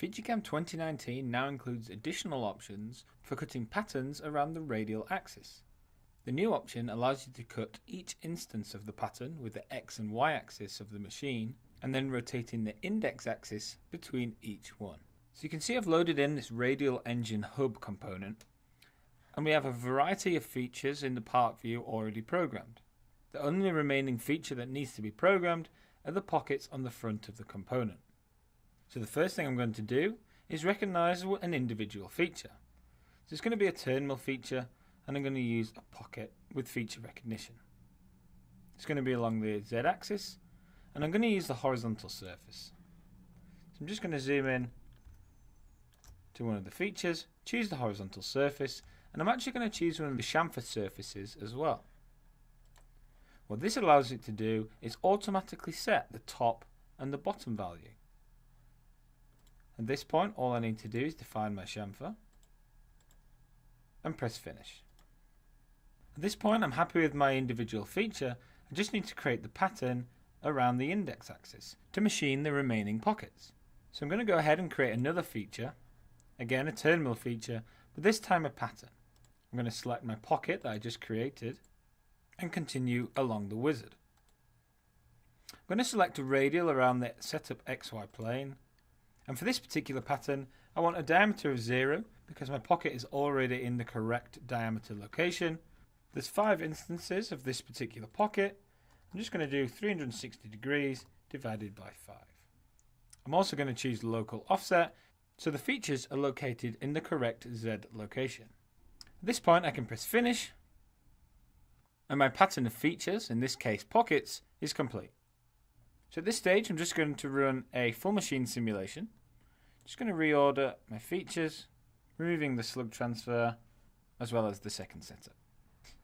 FeatureCAM 2019 now includes additional options for cutting patterns around the radial axis. The new option allows you to cut each instance of the pattern with the X and Y axis of the machine and then rotating the index axis between each one. So you can see I've loaded in this radial engine hub component and we have a variety of features in the part view already programmed. The only remaining feature that needs to be programmed are the pockets on the front of the component. So the first thing I'm going to do is recognize an individual feature. So it's going to be a turn mill feature and I'm going to use a pocket with feature recognition. It's going to be along the Z axis and I'm going to use the horizontal surface. So I'm just going to zoom in to one of the features, choose the horizontal surface, and I'm actually going to choose one of the chamfer surfaces as well. What this allows it to do is automatically set the top and the bottom value. At this point, all I need to do is define my chamfer and press finish. At this point, I'm happy with my individual feature. I just need to create the pattern around the index axis to machine the remaining pockets. So I'm going to go ahead and create another feature, again a turn mill feature, but this time a pattern. I'm going to select my pocket that I just created and continue along the wizard. I'm going to select a radial around the setup XY plane. And for this particular pattern, I want a diameter of 0 because my pocket is already in the correct diameter location. There's 5 instances of this particular pocket. I'm just going to do 360 degrees divided by 5. I'm also going to choose local offset so the features are located in the correct Z location. At this point I can press finish and my pattern of features, in this case pockets, is complete. So at this stage I'm just going to run a full machine simulation. Just going to reorder my features, removing the slug transfer as well as the second setup.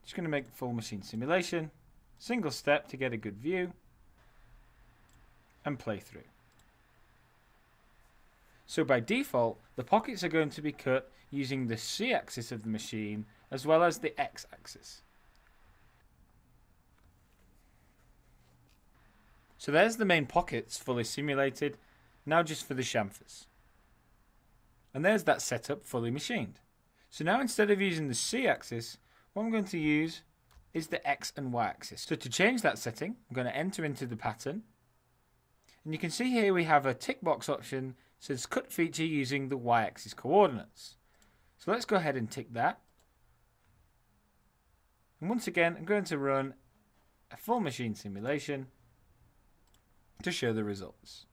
Just going to make full machine simulation, single step to get a good view, and play through. So by default, the pockets are going to be cut using the C axis of the machine as well as the X axis. So there's the main pockets fully simulated, now just for the chamfers. And there's that setup fully machined. So now instead of using the C axis, what I'm going to use is the X and Y axis. So to change that setting, I'm going to enter into the pattern. And you can see here we have a tick box option that says cut feature using the Y axis coordinates. So let's go ahead and tick that. And once again, I'm going to run a full machine simulation to show the results.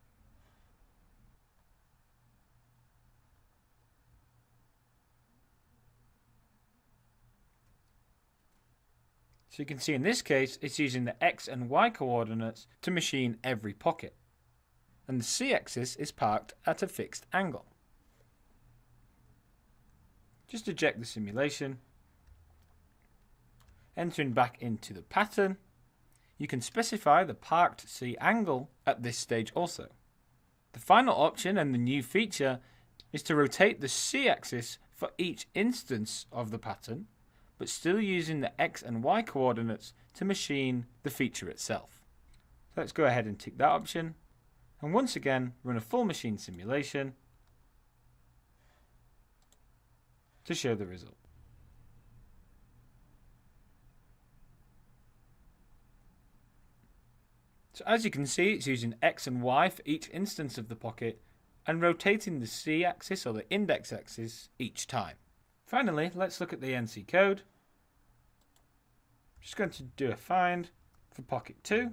So you can see in this case it's using the X and Y coordinates to machine every pocket, and the C axis is parked at a fixed angle. Just eject the simulation, entering back into the pattern. You can specify the parked C angle at this stage also. The final option and the new feature is to rotate the C axis for each instance of the pattern, but still using the X and Y coordinates to machine the feature itself. So let's go ahead and tick that option, and once again run a full machine simulation to show the result. So as you can see, it's using X and Y for each instance of the pocket and rotating the C axis or the index axis each time. Finally, let's look at the NC code. Just going to do a find for pocket 2.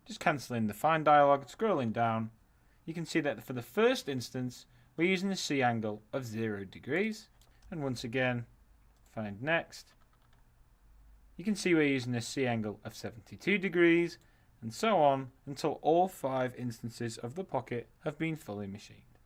Just cancelling the find dialog, scrolling down. You can see that for the first instance, we're using a C angle of 0 degrees. And once again, find next. You can see we're using a C angle of 72 degrees, and so on until all 5 instances of the pocket have been fully machined.